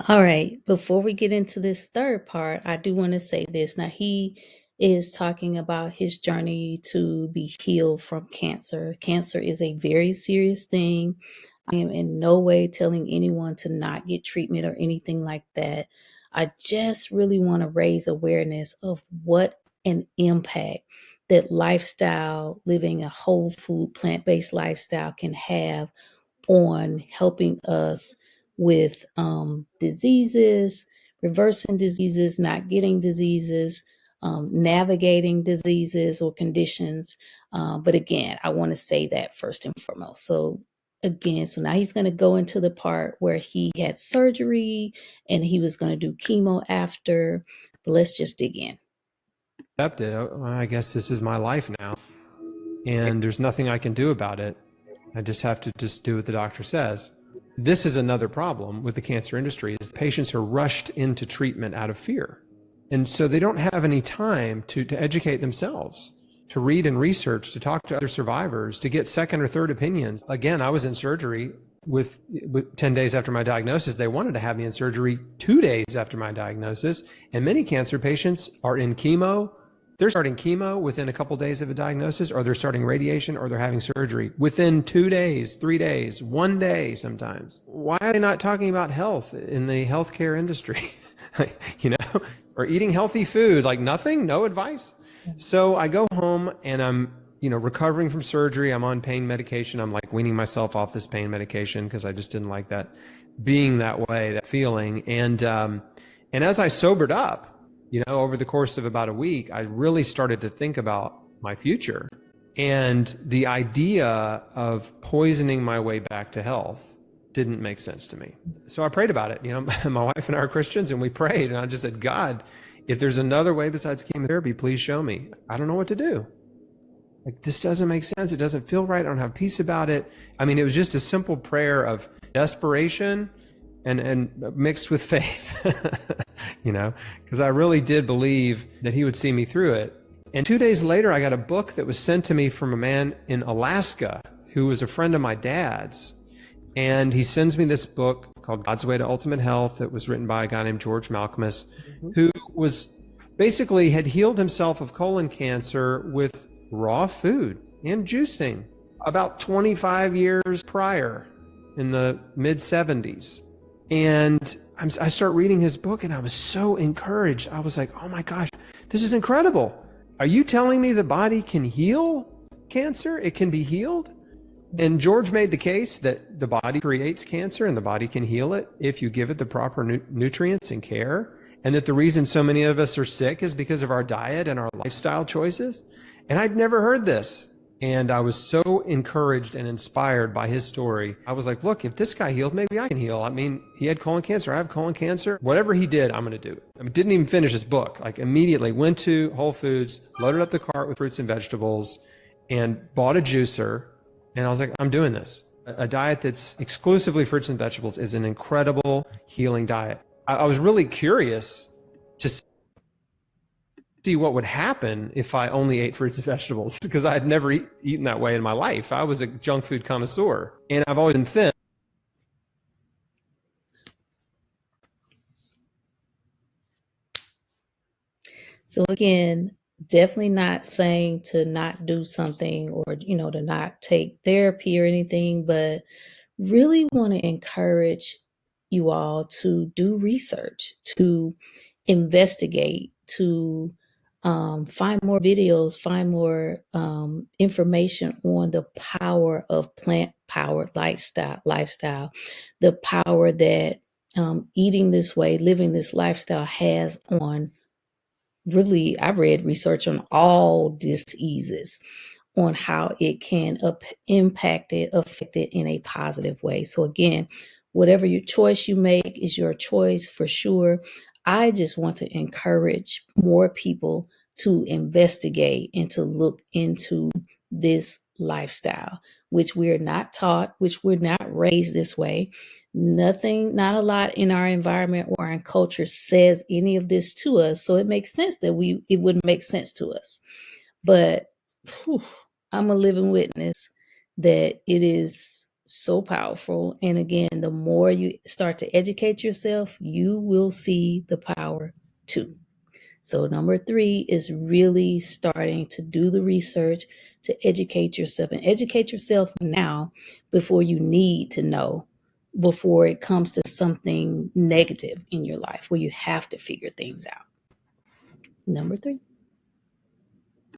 All right, before we get into this third part, I do want to say this. Now, he is talking about his journey to be healed from cancer. Cancer is a very serious thing. I am in no way telling anyone to not get treatment or anything like that. I just really want to raise awareness of what an impact that lifestyle, living a whole food, plant-based lifestyle can have on helping us with diseases, reversing diseases, not getting diseases, navigating diseases or conditions. But again, I want to say that first and foremost. So again, so now he's going to go into the part where he had surgery and he was going to do chemo after. But let's just dig in. Accepted. I guess this is my life now, and there's nothing I can do about it. I just have to just do what the doctor says. This is another problem with the cancer industry, is patients are rushed into treatment out of fear. And so they don't have any time to educate themselves, to read and research, to talk to other survivors, to get second or third opinions. Again, I was in surgery with 10 days after my diagnosis. They wanted to have me in surgery 2 days after my diagnosis. And many cancer patients are in chemo. They're starting chemo within a couple of days of a diagnosis, or they're starting radiation, or they're having surgery within 2 days, 3 days, 1 day sometimes. Why are they not talking about health in the healthcare industry? Or eating healthy food, like nothing, no advice. So I go home and I'm, recovering from surgery. I'm on pain medication. I'm like weaning myself off this pain medication because I just didn't like that being that way, that feeling. And as I sobered up, over the course of about a week, I really started to think about my future. And the idea of poisoning my way back to health didn't make sense to me. So I prayed about it. My wife and I are Christians, and we prayed. And I just said, God, if there's another way besides chemotherapy, please show me. I don't know what to do. Like, this doesn't make sense. It doesn't feel right. I don't have peace about it. I mean, it was just a simple prayer of desperation and mixed with faith, because I really did believe that he would see me through it. And 2 days later, I got a book that was sent to me from a man in Alaska who was a friend of my dad's. And he sends me this book called God's Way to Ultimate Health. It was written by a guy named George Malcolmus, who was basically had healed himself of colon cancer with raw food and juicing about 25 years prior, in the mid-70s. And I start reading his book, and I was so encouraged. I was like, oh my gosh, this is incredible. Are you telling me the body can heal cancer? It can be healed? And George made the case that the body creates cancer and the body can heal it if you give it the proper nutrients and care, and that the reason so many of us are sick is because of our diet and our lifestyle choices. And I'd never heard this. And I was so encouraged and inspired by his story. I was like, look, if this guy healed, maybe I can heal. I mean, he had colon cancer. I have colon cancer. Whatever he did, I'm going to do it. I mean, didn't even finish his book. Like, immediately went to Whole Foods, loaded up the cart with fruits and vegetables, and bought a juicer. And I was like, I'm doing this. A diet that's exclusively fruits and vegetables is an incredible healing diet. I was really curious to see what would happen if I only ate fruits and vegetables, because I had never eaten that way in my life. I was a junk food connoisseur, and I've always been thin. So again, definitely not saying to not do something or, to not take therapy or anything, but really want to encourage you all to do research, to investigate, to find more videos, find more information on the power of plant-powered lifestyle, the power that eating this way, living this lifestyle has on. Really, I read research on all diseases, on how it can affect it in a positive way. So again, whatever your choice you make is your choice for sure. I just want to encourage more people to investigate and to look into this lifestyle, which we're not taught, which we're not raised this way. Nothing, not a lot in our environment or in culture says any of this to us. So it makes sense that it wouldn't make sense to us. But I'm a living witness that it is so powerful. And again, the more you start to educate yourself, you will see the power too. So number 3 is really starting to do the research to educate yourself, and educate yourself now before you need to know, before it comes to something negative in your life where you have to figure things out. Number 3.